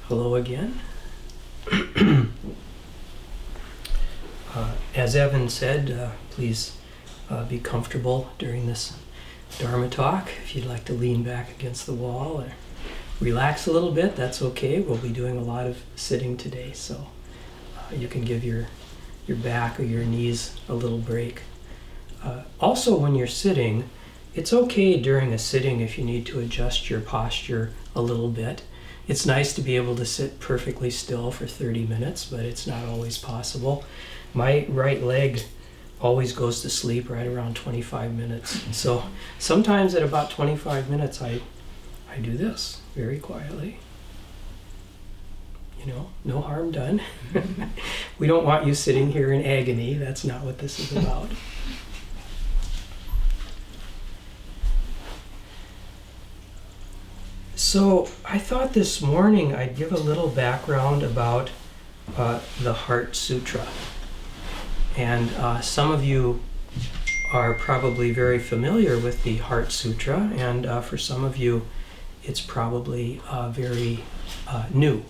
Hello again. As Evan said, please be comfortable during this Dharma talk. If you'd like to lean back against the wall or relax a little bit, that's okay. We'll be doing a lot of sitting today, so you can give your back or your knees a little break. Also, when you're sitting, it's okay during a sitting if you need to adjust your posture a little bit. It's nice to be able to sit perfectly still for 30 minutes, but it's not always possible. My right leg always goes to sleep right around 25 minutes. So sometimes at about 25 minutes, I do this very quietly. You know, no harm done. We don't want you sitting here in agony. That's not what this is about. So I thought this morning I'd give a little background about the Heart Sutra. And some of you are probably very familiar with the Heart Sutra, and for some of you it's probably very new.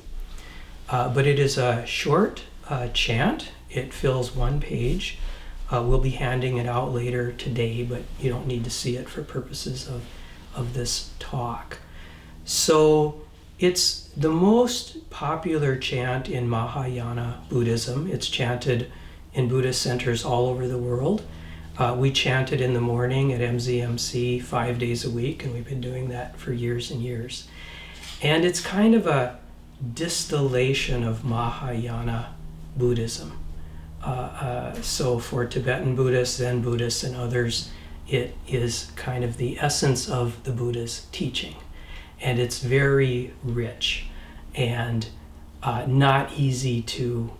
But it is a short chant. It fills one page. We'll be handing it out later today, but you don't need to see it for purposes of this talk. So it's the most popular chant in Mahayana Buddhism. It's chanted in Buddhist centers all over the world. We chant it in the morning at MZMC 5 days a week, and we've been doing that for years and years. And it's kind of a distillation of Mahayana Buddhism. So for Tibetan Buddhists, Zen Buddhists, and others, it is kind of the essence of the Buddha's teaching. And it's very rich and not easy to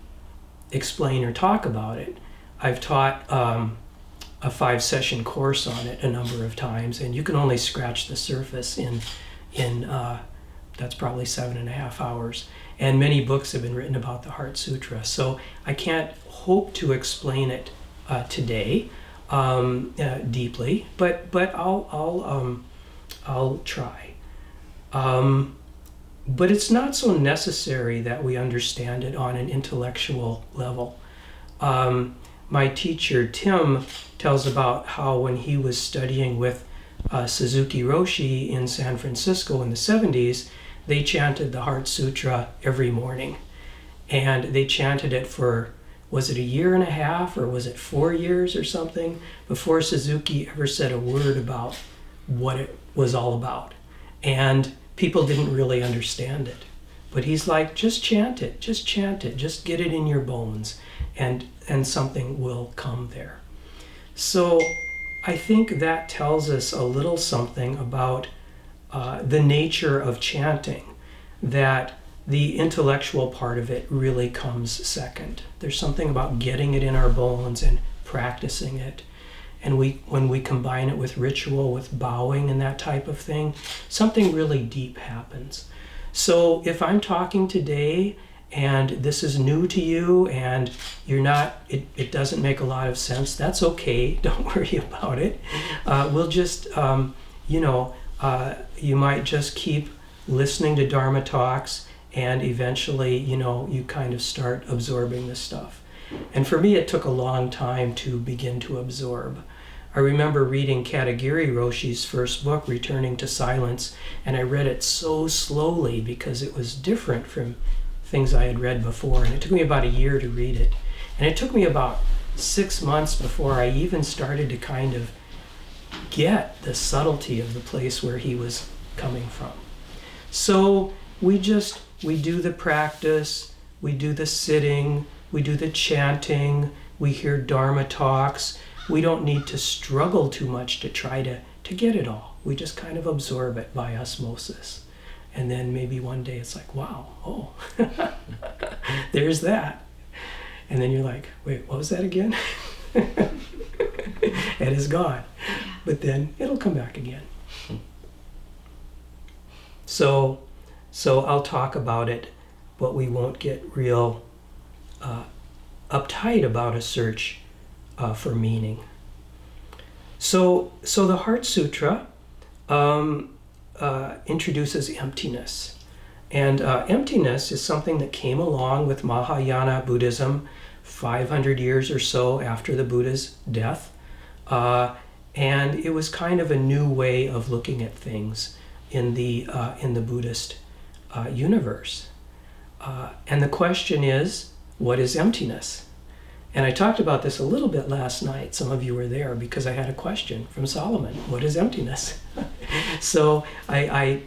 explain or talk about it. I've taught a 5-session course on it a number of times, and you can only scratch the surface in that's probably 7.5 hours. And many books have been written about the Heart Sutra. So I can't hope to explain it today deeply, but I'll try. But it's not so necessary that we understand it on an intellectual level. My teacher, Tim, tells about how when he was studying with Suzuki Roshi in San Francisco in the 70s, they chanted the Heart Sutra every morning. And they chanted it for, was it 1.5 years or was it 4 years or something, before Suzuki ever said a word about what it was all about. And people didn't really understand it. But he's like, just chant it, just get it in your bones, and something will come there. So I think that tells us a little something about the nature of chanting, that the intellectual part of it really comes second. There's something about getting it in our bones and practicing it. And when we combine it with ritual, with bowing and that type of thing, something really deep happens. So if I'm talking today and this is new to you and you're not, it doesn't make a lot of sense, that's okay. Don't worry about it. We'll just, you might just keep listening to Dharma talks, and eventually, you kind of start absorbing this stuff. And for me, it took a long time to begin to absorb. I remember reading Katagiri Roshi's first book, Returning to Silence, and I read it so slowly because it was different from things I had read before. And it took me about 1 year to read it. And it took me about 6 months before I even started to kind of get the subtlety of the place where he was coming from. So we do the practice, we do the sitting, we do the chanting, we hear Dharma talks. We don't need to struggle too much to try to get it all. We just kind of absorb it by osmosis. And then maybe one day it's like, wow, oh, there's that. And then you're like, wait, what was that again? It is gone. But then it'll come back again. So I'll talk about it, but we won't get real uptight about a search for meaning. So the Heart Sutra introduces emptiness. And emptiness is something that came along with Mahayana Buddhism 500 years or so after the Buddha's death. And it was kind of a new way of looking at things in the Buddhist universe. And the question is, what is emptiness? And I talked about this a little bit last night. Some of you were there because I had a question from Solomon. What is emptiness? So I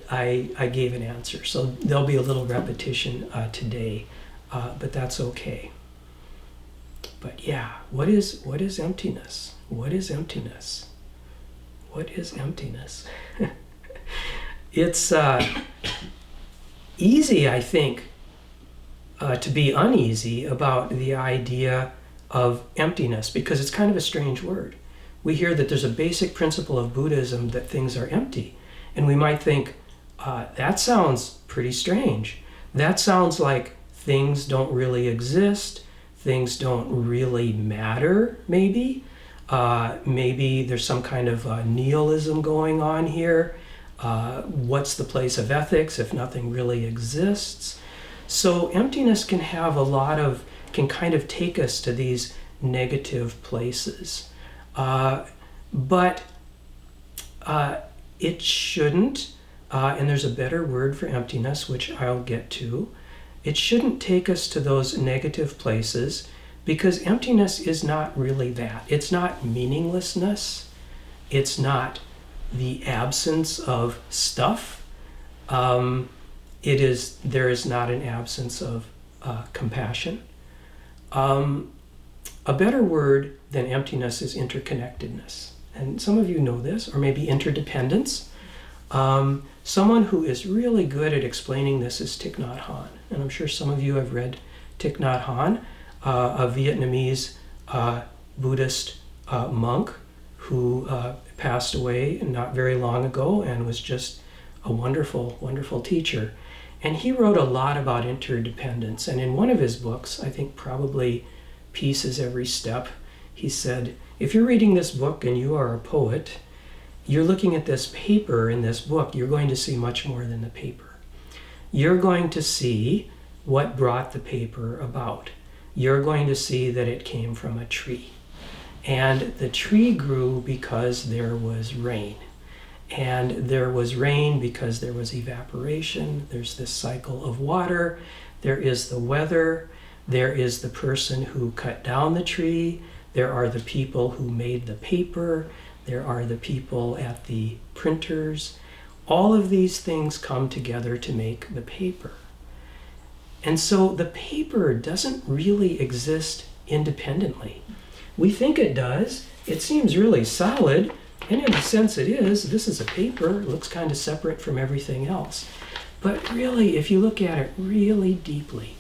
gave an answer. So there'll be a little repetition today, but that's okay. But yeah, what is emptiness? What is emptiness? What is emptiness? It's easy, I think, to be uneasy about the idea of emptiness because it's kind of a strange word. We hear that there's a basic principle of Buddhism that things are empty. And we might think, that sounds pretty strange. That sounds like things don't really exist. Things don't really matter, maybe. Maybe there's some kind of nihilism going on here. What's the place of ethics if nothing really exists? So emptiness can have can kind of take us to these negative places. But it shouldn't, and there's a better word for emptiness, which I'll get to. It shouldn't take us to those negative places because emptiness is not really that. It's not meaninglessness. It's not the absence of stuff. There is not an absence of compassion. A better word than emptiness is interconnectedness. And some of you know this, or maybe interdependence. Someone who is really good at explaining this is Thich Nhat Hanh. And I'm sure some of you have read Thich Nhat Hanh, a Vietnamese Buddhist monk who passed away not very long ago and was just a wonderful, wonderful teacher. And he wrote a lot about interdependence. And in one of his books, I think probably Peace is Every Step, he said, if you're reading this book and you are a poet, you're looking at this paper in this book, you're going to see much more than the paper. You're going to see what brought the paper about. You're going to see that it came from a tree. And the tree grew because there was rain. And there was rain because there was evaporation. There's this cycle of water. There is the weather. There is the person who cut down the tree. There are the people who made the paper. There are the people at the printers. All of these things come together to make the paper. And so the paper doesn't really exist independently. We think it does. It seems really solid. And in a sense it is. This is a paper. It looks kind of separate from everything else. But really, if you look at it really deeply,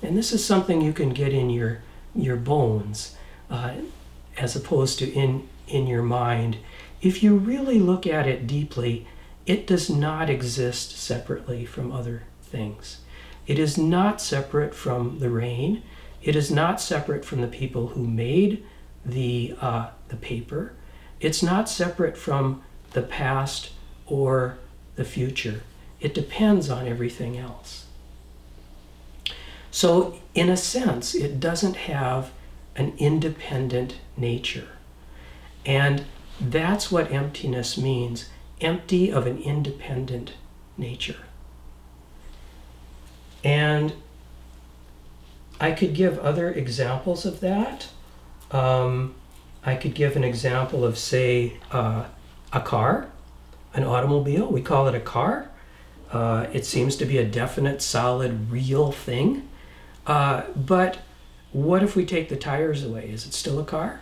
and this is something you can get in your bones as opposed to in your mind, if you really look at it deeply, it does not exist separately from other things. It is not separate from the rain. It is not separate from the people who made the paper. It's not separate from the past or the future. It depends on everything else. So in a sense, it doesn't have an independent nature. And that's what emptiness means, empty of an independent nature. And I could give other examples of that. I could give an example of, say, a car, an automobile. We call it a car. It seems to be a definite, solid, real thing. But what if we take the tires away? Is it still a car?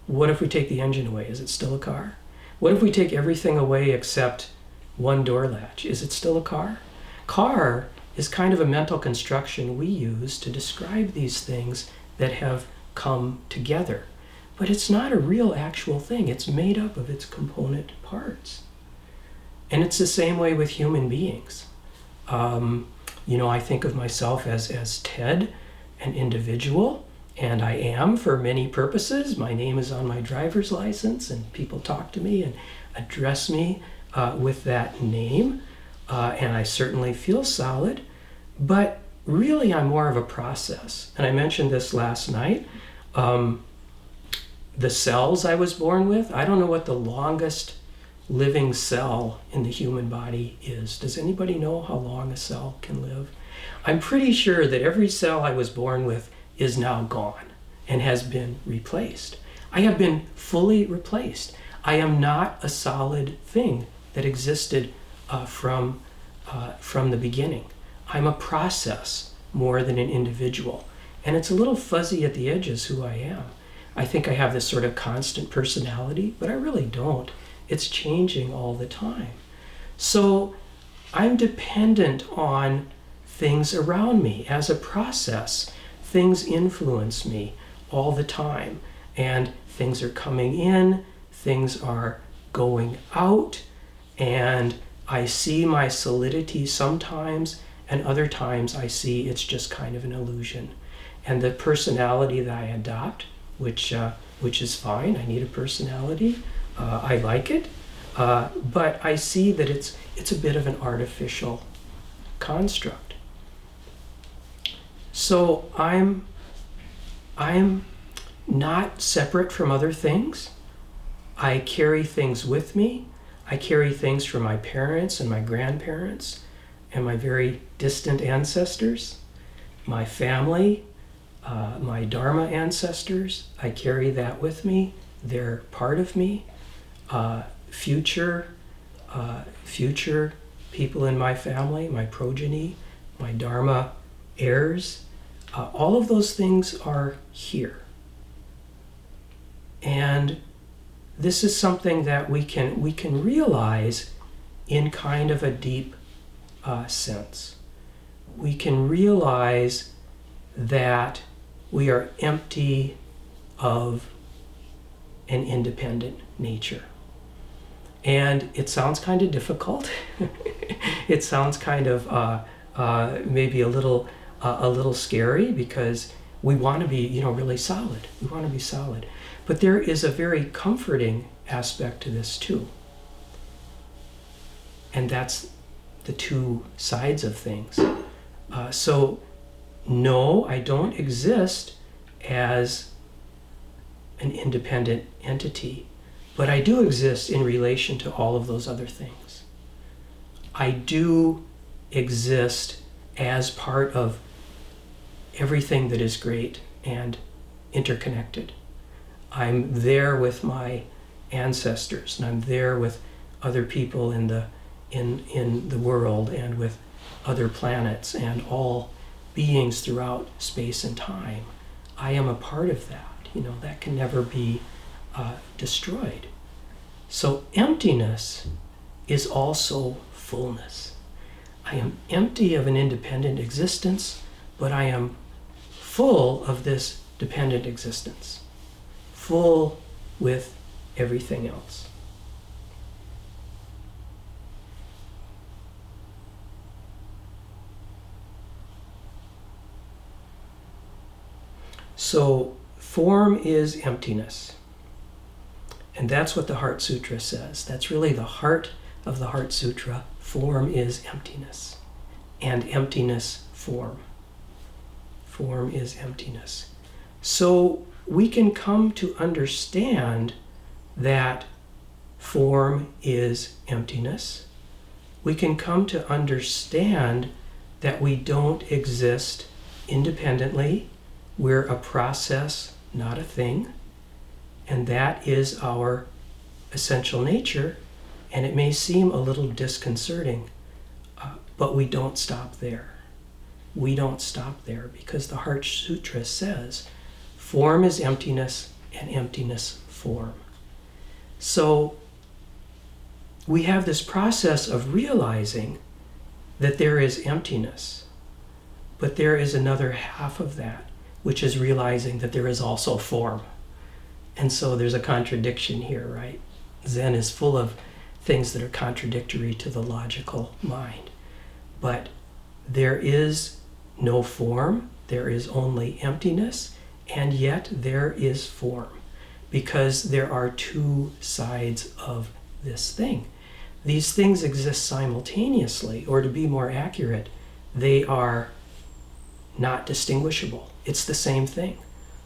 What if we take the engine away? Is it still a car? What if we take everything away except one door latch? Is it still a car? Car is kind of a mental construction we use to describe these things that have come together. But it's not a real actual thing. It's made up of its component parts. And it's the same way with human beings. I think of myself as Ted, an individual, and I am for many purposes. My name is on my driver's license, and people talk to me and address me with that name. And I certainly feel solid. But really, I'm more of a process. And I mentioned this last night. The cells I was born with, I don't know what the longest living cell in the human body is. Does anybody know how long a cell can live? I'm pretty sure that every cell I was born with is now gone and has been replaced. I have been fully replaced. I am not a solid thing that existed from the beginning. I'm a process more than an individual. And it's a little fuzzy at the edges who I am. I think I have this sort of constant personality, but I really don't. It's changing all the time. So I'm dependent on things around me as a process. Things influence me all the time. And things are coming in, things are going out, and I see my solidity sometimes, and other times I see it's just kind of an illusion. And the personality that I adopt, which is fine. I need a personality. I like it, but I see that it's a bit of an artificial construct. So I'm not separate from other things. I carry things with me. I carry things from my parents and my grandparents and my very distant ancestors, my family, my Dharma ancestors. I carry that with me. They're part of me. Future people in my family, my progeny, my Dharma heirs, all of those things are here. And this is something that we can realize in kind of a deep sense. We can realize that we are empty of an independent nature. And it sounds kind of difficult. It sounds kind of maybe a little scary, because we want to be, really solid. We want to be solid. But there is a very comforting aspect to this too. And that's the two sides of things. So no, I don't exist as an independent entity, but I do exist in relation to all of those other things. I do exist as part of everything that is great and interconnected. I'm there with my ancestors, and I'm there with other people in the world, and with other planets and all beings throughout space and time. I am a part of that. That can never be destroyed. So emptiness is also fullness. I am empty of an independent existence, but I am full of this dependent existence, full with everything else. So form is emptiness. And that's what the Heart Sutra says. That's really the heart of the Heart Sutra. Form is emptiness. And emptiness, form. Form is emptiness. So we can come to understand that form is emptiness. We can come to understand that we don't exist independently. We're a process, not a thing. And that is our essential nature. And it may seem a little disconcerting, but we don't stop there. We don't stop there, because the Heart Sutra says form is emptiness and emptiness form. So we have this process of realizing that there is emptiness, but there is another half of that, which is realizing that there is also form. And so there's a contradiction here, right? Zen is full of things that are contradictory to the logical mind. But there is no form, there is only emptiness, and yet there is form, because there are two sides of this thing. These things exist simultaneously, or to be more accurate, they are not distinguishable. It's the same thing.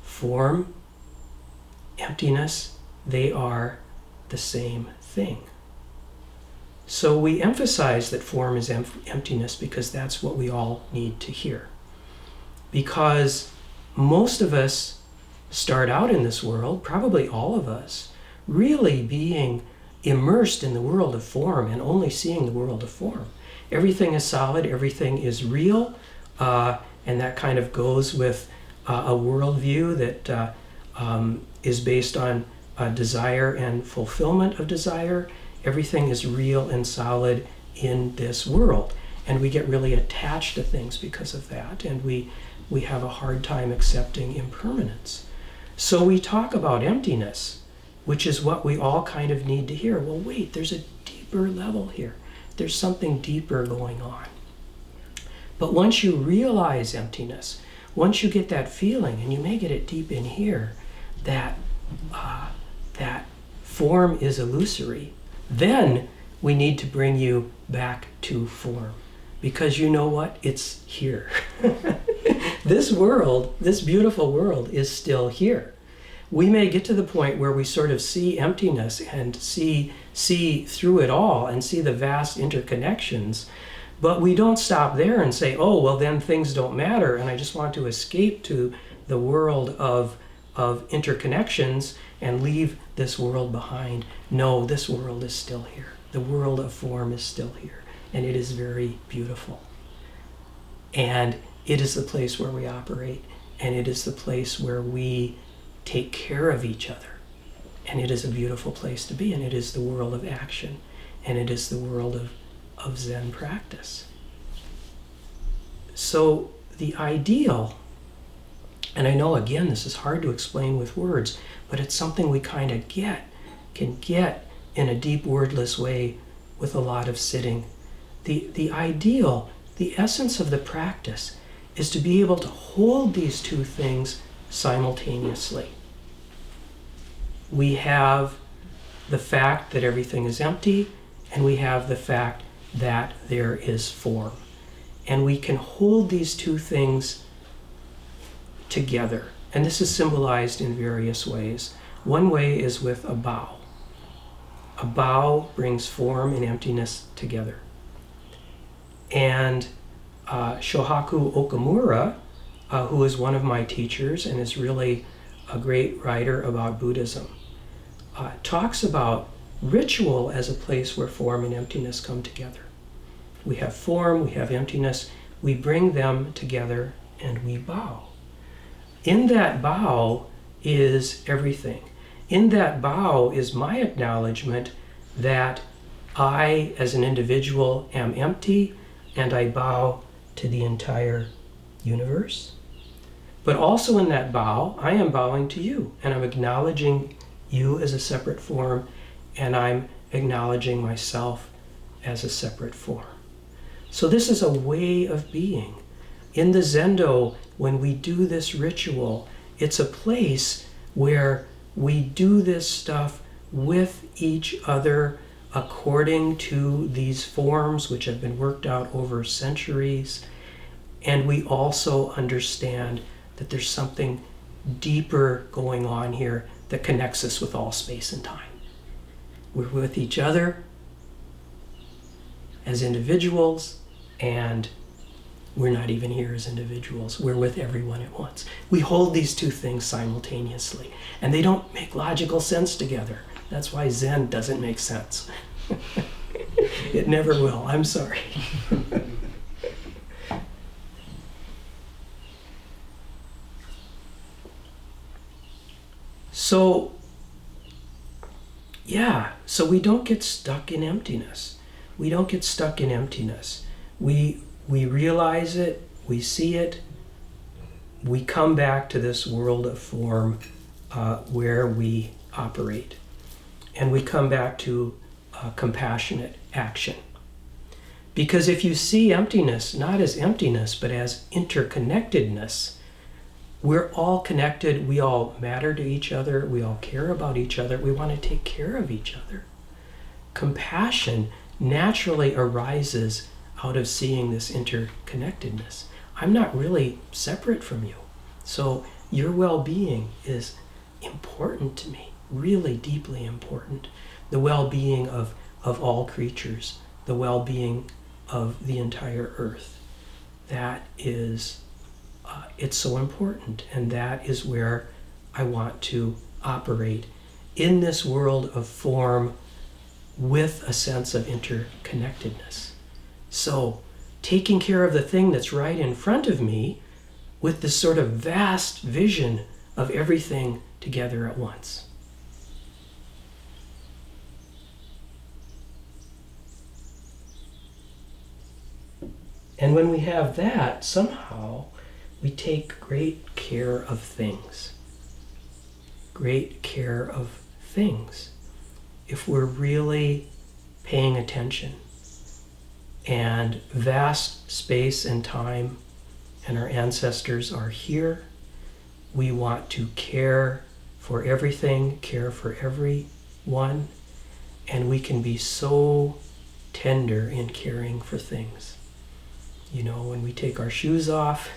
Form, emptiness, they are the same thing. So we emphasize that form is emptiness because that's what we all need to hear. Because most of us start out in this world, probably all of us, really being immersed in the world of form and only seeing the world of form. Everything is solid, everything is real, and that kind of goes with a worldview that is based on desire and fulfillment of desire. Everything is real and solid in this world, and we get really attached to things because of that, and we have a hard time accepting impermanence. So we talk about emptiness, which is what we all kind of need to hear. Well, wait, there's a deeper level here. There's something deeper going on. But once you realize emptiness, once you get that feeling, and you may get it deep in here, that form is illusory, then we need to bring you back to form. Because you know what? It's here. This world, this beautiful world, is still here. We may get to the point where we sort of see emptiness and see through it all and see the vast interconnections, but we don't stop there and say, oh, well, then things don't matter, and I just want to escape to the world of interconnections and leave this world behind. No, this world is still here. The world of form is still here, and it is very beautiful. And it is the place where we operate, and it is the place where we take care of each other. And it is a beautiful place to be, and it is the world of action, and it is the world of Zen practice. So the ideal, and I know again this is hard to explain with words, but it's something we kind of can get in a deep wordless way with a lot of sitting. The ideal, the essence of the practice, is to be able to hold these two things simultaneously. We have the fact that everything is empty, and we have the fact that there is form. And we can hold these two things together. And this is symbolized in various ways. One way is with a bow. A bow brings form and emptiness together. And Shohaku Okamura, who is one of my teachers and is really a great writer about Buddhism, talks about ritual as a place where form and emptiness come together. We have form, we have emptiness, we bring them together and we bow. In that bow is everything. In that bow is my acknowledgement that I, as an individual, am empty, and I bow to the entire universe. But also in that bow, I am bowing to you, and I'm acknowledging you as a separate form, and I'm acknowledging myself as a separate form. So this is a way of being. In the Zendo, when we do this ritual, it's a place where we do this stuff with each other according to these forms which have been worked out over centuries. And we also understand that there's something deeper going on here that connects us with all space and time. We're with each other as individuals, and we're not even here as individuals. We're with everyone at once. We hold these two things simultaneously, and they don't make logical sense together. That's why Zen doesn't make sense. It never will. I'm sorry. So we don't get stuck in emptiness. We don't get stuck in emptiness. We realize it, we see it, we come back to this world of form where we operate. And we come back to compassionate action. Because if you see emptiness not as emptiness, but as interconnectedness, we're all connected, we all matter to each other, we all care about each other, we want to take care of each other. Compassion naturally arises out of seeing this interconnectedness. I'm not really separate from you. So your well-being is important to me, really deeply important. The well-being of all creatures, the well-being of the entire earth. That is, it's so important, and that is where I want to operate in this world of form with a sense of interconnectedness. So, taking care of the thing that's right in front of me with this sort of vast vision of everything together at once. And when we have that, somehow we take great care of things. Great care of things. If we're really paying attention, and vast space and time and our ancestors are here, we want to care for everything, care for everyone, and we can be so tender in caring for things. You know, when we take our shoes off,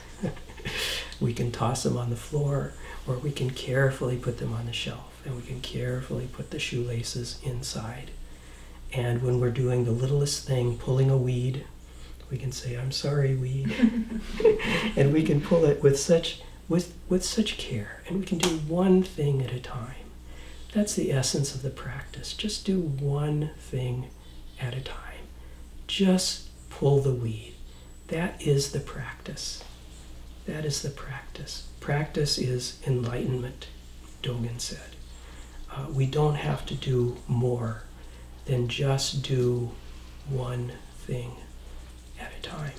we can toss them on the floor, or we can carefully put them on the shelf, and we can carefully put the shoelaces inside. And when we're doing the littlest thing, pulling a weed, we can say, "I'm sorry, weed." And we can pull it with such care, and we can do one thing at a time. That's the essence of the practice. Just do one thing at a time. Just pull the weed. That is the practice. That is the practice. Practice is enlightenment, Dogen said. We don't have to do more than just do one thing at a time.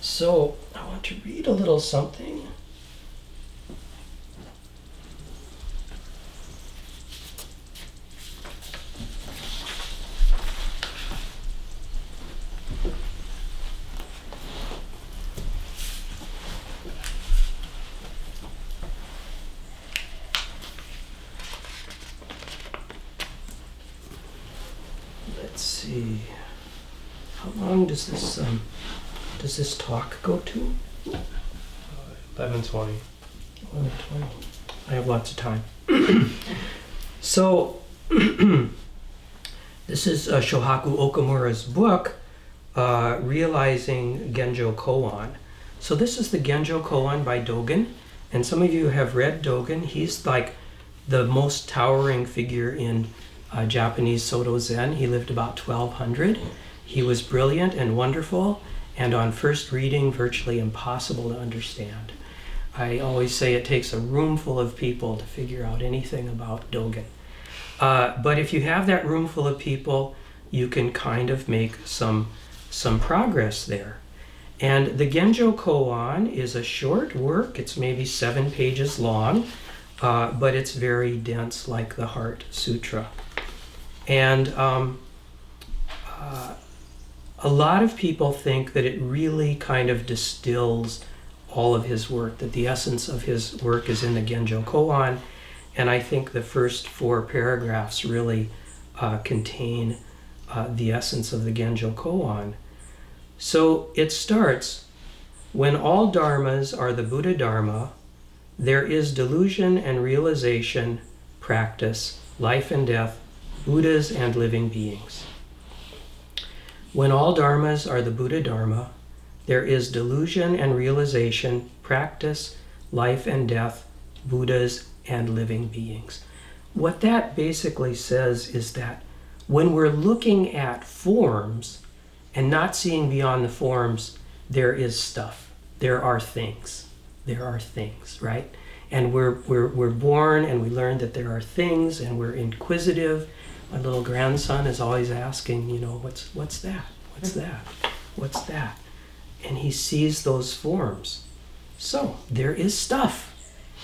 So I want to read a little something. Let's see. How long does this talk go to? 11:20. 11:20. I have lots of time. So this is Shohaku Okamura's book, Realizing Genjo Koan. So this is the Genjo Koan by Dogen, and some of you have read Dogen. He's like the most towering figure in Japanese Soto Zen. He lived about 1200. He was brilliant and wonderful, and on first reading, virtually impossible to understand. I always say it takes a room full of people to figure out anything about Dogen. But if you have that room full of people, you can kind of make some progress there. And the Genjo Koan is a short work. It's maybe 7 pages long, but it's very dense, like the Heart Sutra. And a lot of people think that it really kind of distills all of his work, that the essence of his work is in the Genjo Koan, and I think the first 4 paragraphs really contain the essence of the Genjo Koan. So it starts, when all dharmas are the Buddha Dharma, there is delusion and realization, practice, life and death, Buddhas and living beings. When all dharmas are the Buddha Dharma, there is delusion and realization, practice, life and death, Buddhas and living beings. What that basically says is that when we're looking at forms and not seeing beyond the forms, there is stuff. There are things. There are things, right? And we're born and we learn that there are things, and we're inquisitive. My little grandson is always asking, you know, what's that? What's that? What's that? And he sees those forms. So there is stuff.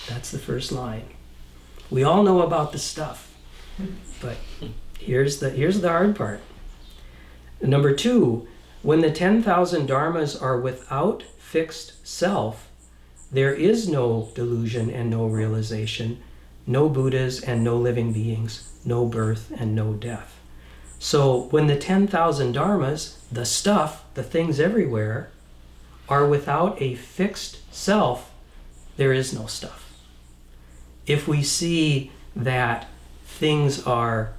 That's the first line. We all know about the stuff, but here's the hard part. Number 2, when the 10,000 dharmas are without fixed self, there is no delusion and no realization, no Buddhas and no living beings, no birth and no death. So when the 10,000 dharmas, the stuff, the things everywhere, are without a fixed self, there is no stuff. If we see that things are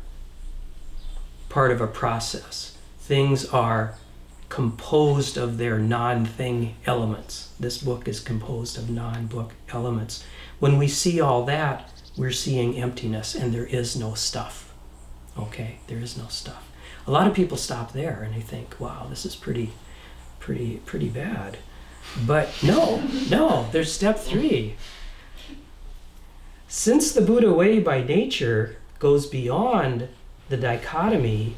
part of a process, things are composed of their non-thing elements. This book is composed of non-book elements. When we see all that, we're seeing emptiness, and there is no stuff. Okay, there is no stuff. A lot of people stop there and they think, wow, this is pretty bad. But no, there's step 3. Since the Buddha way by nature goes beyond the dichotomy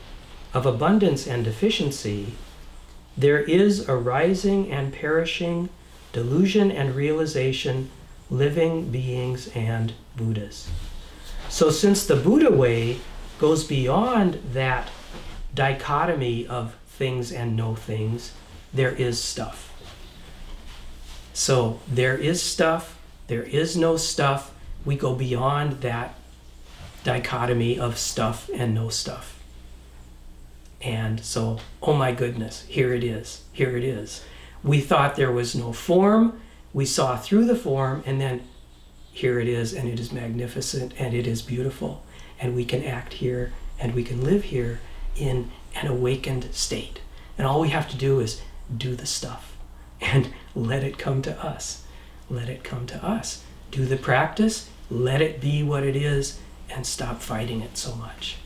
of abundance and deficiency, there is arising and perishing, delusion and realization, living beings and Buddhas. So since the Buddha way goes beyond that dichotomy of things and no things, there is stuff. So there is stuff, there is no stuff. We go beyond that dichotomy of stuff and no stuff. And so, oh my goodness, here it is, here it is. We thought there was no form, we saw through the form, and then here it is, and it is magnificent, and it is beautiful. And we can act here, and we can live here in an awakened state. And all we have to do is do the stuff and let it come to us. Let it come to us. Do the practice, let it be what it is, and stop fighting it so much.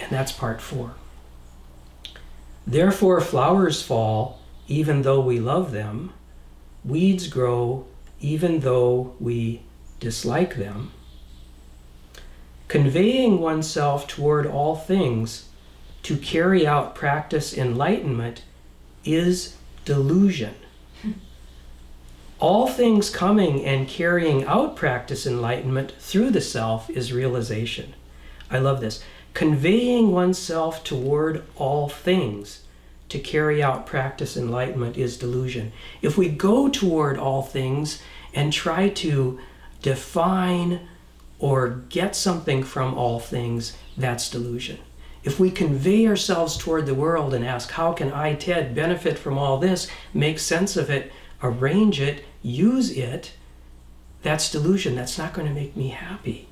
And that's part 4. Therefore flowers fall even though we love them, weeds grow even though we dislike them. Conveying oneself toward all things to carry out practice enlightenment is delusion. All things coming and carrying out practice enlightenment through the self is realization. I love this. Conveying oneself toward all things to carry out practice enlightenment is delusion. If we go toward all things and try to define or get something from all things, that's delusion. If we convey ourselves toward the world and ask, how can I, Ted, benefit from all this, make sense of it, arrange it, use it, that's delusion. That's not going to make me happy.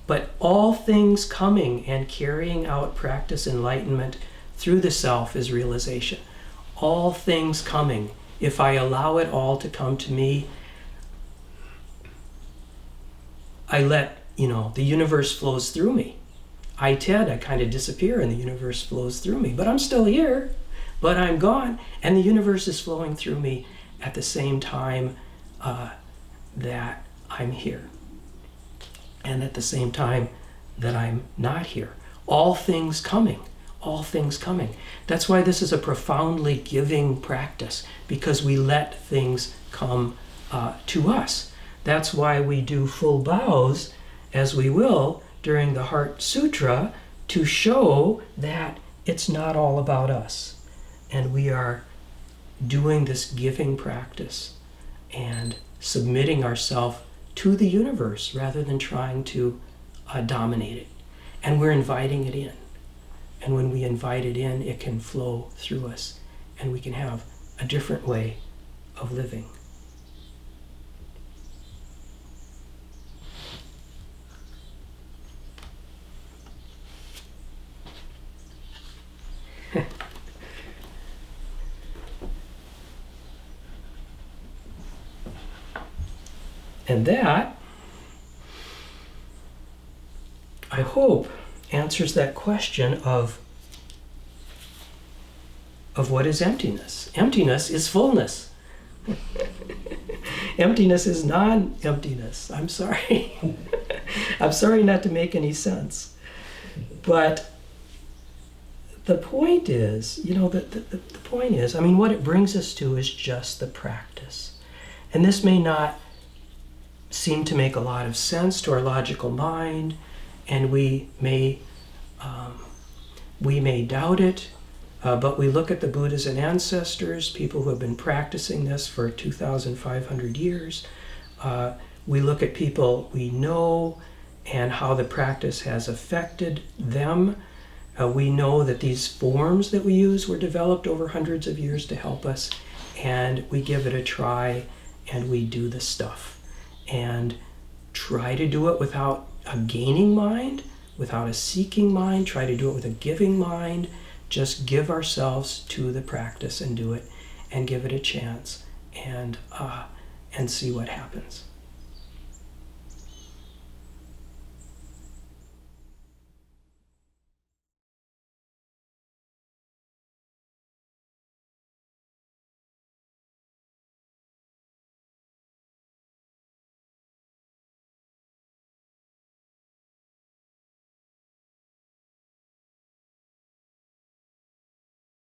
But all things coming and carrying out practice enlightenment through the self is realization. All things coming. If I allow it all to come to me, I let, the universe flows through me. I kind of disappear and the universe flows through me. But I'm still here, but I'm gone. And the universe is flowing through me at the same time that I'm here. And at the same time that I'm not here. All things coming. All things coming. That's why this is a profoundly giving practice, because we let things come to us. That's why we do full bows, as we will during the Heart Sutra, to show that it's not all about us. And we are doing this giving practice and submitting ourselves to the universe rather than trying to dominate it. And we're inviting it in. And when we invite it in, it can flow through us, and we can have a different way of living. And that, I hope, answers that question of what is emptiness. Emptiness is fullness. Emptiness is non-emptiness. I'm sorry. I'm sorry not to make any sense. But the point is, the point is, what it brings us to is just the practice. And this may not seem to make a lot of sense to our logical mind, and we may doubt it, but we look at the Buddhas and ancestors, people who have been practicing this for 2,500 years, We look at people we know and how the practice has affected them. We know that these forms that we use were developed over hundreds of years to help us, and we give it a try and we do the stuff. And try to do it without a gaining mind, without a seeking mind. Try to do it with a giving mind. Just give ourselves to the practice and do it and give it a chance and see what happens.